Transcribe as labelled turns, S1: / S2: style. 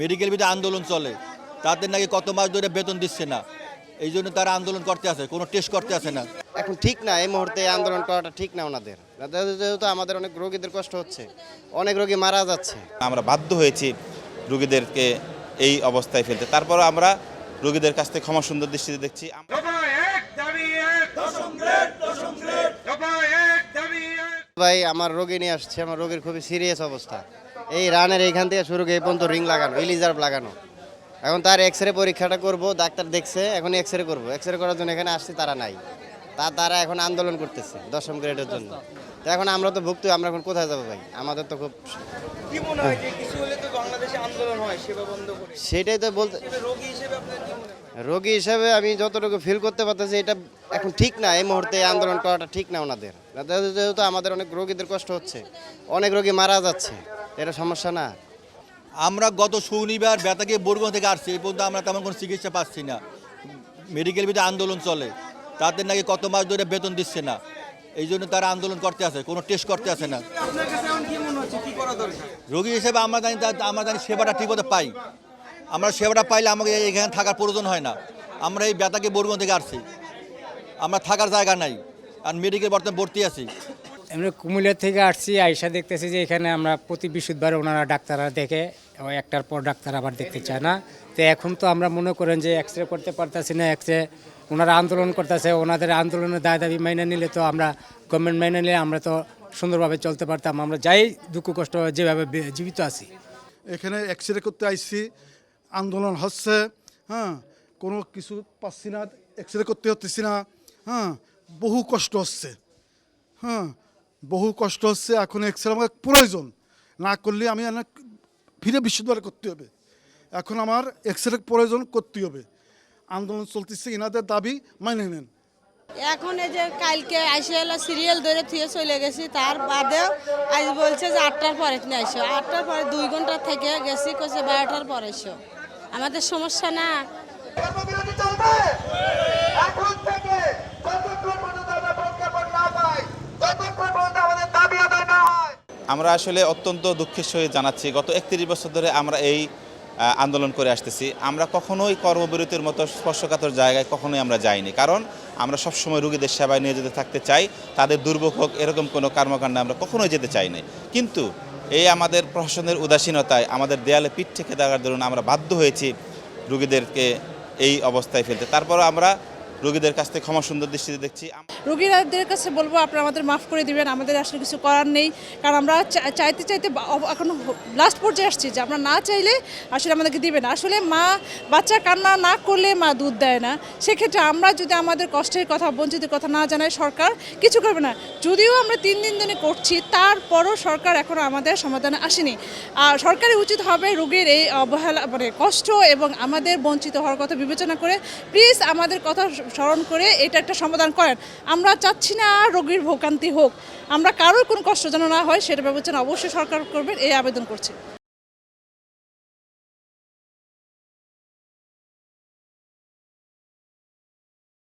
S1: Medical ভিতরে আন্দোলন চলে, তাদের নাকি কত মাস ধরে বেতন দিচ্ছে না, এই জন্য তারা আন্দোলন করতে আসে, কোনো টেস্ট করতে আসে না।
S2: এখন ঠিক না, এই মুহূর্তে আন্দোলন করাটা ঠিক না ওনাদের, যেহেতু আমাদের অনেক রোগীদের কষ্ট হচ্ছে, অনেক রোগী মারা যাচ্ছে।
S3: আমরা বাধ্য হয়েছি রোগীদেরকে এই অবস্থায় ফেলতে, তারপরও আমরা রোগীদের কাছ থেকে ক্ষমা সুন্দর দৃষ্টিতে দেখছি।
S2: ভাই আমার রোগী নিয়ে আসছে, আমার রোগীর খুবই সিরিয়াস অবস্থা। এই রানের এইখান থেকে শুরু করে এই পর্যন্ত রিং লাগানো, ইলিজার্ভ লাগানো। এখন তার এক্সরে পরীক্ষাটা করব, ডাক্তার দেখছে, এখন এক্সরে করব। এক্সরে করার জন্য এখানে আসছি, তারা নাই, তারা এখন আন্দোলন করতেছে 10ম গ্রেডের জন্য। তো এখন আমরা তো ভুক্ত, আমরা এখন কোথায় যাবো ভাই? আমাদের তো খুব
S4: কি মনে হয় যে কিছু হলে তো বাংলাদেশে আন্দোলন হয় সেবা বন্ধ করে,
S2: সেটাই তো বলতে।
S4: রোগী হিসেবে আপনার কি মনে হয়?
S2: রোগী হিসাবে আমি যতটুকু ফিল করতে পারতেছি, এটা এখন ঠিক না, এই মুহূর্তে আন্দোলন করাটা ঠিক না ওনাদের, যেহেতু আমাদের অনেক রোগীদের কষ্ট হচ্ছে, অনেক রোগী মারা যাচ্ছে। এটা সমস্যা না?
S1: আমরা গত শনিবার বেতাকে বরগুনা থেকে আসছি, এই পর্যন্ত আমরা তেমন কোনো চিকিৎসা পাচ্ছি না। মেডিকেল ভিতরে আন্দোলন চলে, তাদের নাকি কত মাস ধরে বেতন দিচ্ছে না, এই জন্য তারা আন্দোলন করতে আসে, কোনো টেস্ট করতে আসে না।
S4: আপনার কাছে এখন কি মনে হচ্ছে, কি করা দরকার?
S1: রোগী হিসেবে আমরা জানি সেবাটা ঠিকমতো পাই, আমরা সেবাটা পাইলে আমাকে এখানে থাকার প্রয়োজন হয় না। আমরা এই বেতাকে বরগুনা থেকে আসছি, আমরা থাকার জায়গা নাই, আর মেডিকেল বর্তমানে ভর্তি আছি।
S5: আমরা কুমিল্লা থেকে আসছি, আইসা দেখতেছি যে এখানে আমরা প্রতি বৃহস্পতিবার ওনারা ডাক্তাররা দেখে, একটার পর ডাক্তার আবার দেখতে চায় না। তো এখন তো আমরা মনে করেন যে এক্স রে করতে পারতেছি না, এক্সরে ওনারা আন্দোলন করতেছে, ওনাদের আন্দোলনের দায় দাবি মাইনে নিলে তো আমরা, গভর্নমেন্ট মাইনে নিলে আমরা তো সুন্দরভাবে চলতে পারতাম। আমরা যাই দুঃখ কষ্ট যেভাবে জীবিত আছি।
S6: এখানে এক্স রে করতে আইছি, আন্দোলন হচ্ছে, হ্যাঁ, কোনো কিছু পাচ্ছি না, এক্স রে করতে হতেছি না, হ্যাঁ, বহু কষ্ট হচ্ছে, হ্যাঁ, বহু কষ্ট হচ্ছে। এখন এক্স রে আমাকে প্রয়োজন, না করলে আমি ফিরে বিশ্ববিদ্যালয় করতে হবে। এখন আমার এক্স রে প্রয়োজন, করতে হবে। আন্দোলন চলতেছে, এনাদের দাবি মাইনে নেন।
S7: এখন এই যে কালকে আইসে এলো সিরিয়াল ধরে থুয়ে চলে গেছি, তার বাদেও আজ বলছে যে 8টার পরে নিয়ে আইসো। 8টার পরে 2 ঘন্টা থেকে গেছি, কছে 12টার পরে এসো। আমাদের সমস্যা না।
S3: আমরা আসলে অত্যন্ত দুঃখের সহিত জানাচ্ছি, গত 31 বছর ধরে আমরা এই আন্দোলন করে আসতেছি। আমরা কখনোই কর্মবিরতির মতো স্পর্শকাতর জায়গায় কখনোই আমরা যাইনি, কারণ আমরা সবসময় রোগীদের সেবায় নিয়োজিত থাকতে চাই। তাদের দুর্ভোগ হোক এরকম কোনো কর্মকাণ্ডে আমরা কখনোই যেতে চাই না। কিন্তু এই আমাদের প্রশাসনের উদাসীনতায়, আমাদের দেয়ালে পিঠ থেকে দেওয়ার দরুন আমরা বাধ্য হয়েছি রোগীদেরকে এই অবস্থায় ফেলতে, তারপরও আমরা রোগীদের কাছ থেকে ক্ষমা সুন্দর দৃষ্টিতে দেখছি।
S8: রোগীদের কাছে বলবো, আপনারা আমাদের মাফ করে দিবেন, আমাদের আসলে কিছু করার নেই। কারণ আমরা চাইতে এখন লাস্ট পর্যায়ে আসছি যে আমরা না চাইলে আসলে আমাদেরকে দিবেন। আসলে মা বাচ্চা কান্না না করলে মা দুধ দেয় না। সেক্ষেত্রে আমরা যদি আমাদের কষ্টের কথা, বঞ্চিতের কথা না জানাই, সরকার কিছু করবে না। যদিও আমরা 3 দিন ধরে করছি, তারপরও সরকার এখনও আমাদের সমাধানে আসেনি। আর সরকারের উচিত হবে রোগীর এই অবহেলা, মানে কষ্ট এবং আমাদের বঞ্চিত হওয়ার কথা বিবেচনা করে প্লিজ আমাদের কথা স্মরণ করে এটা একটা সমাধান করেন। আমরা চাচ্ছি না রোগীর ভোগান্তি হোক, আমরা কারোর কোনো কষ্ট যেন না হয় সেটা বিবেচনা অবশ্যই সরকার করবেন, এই আবেদন করছি।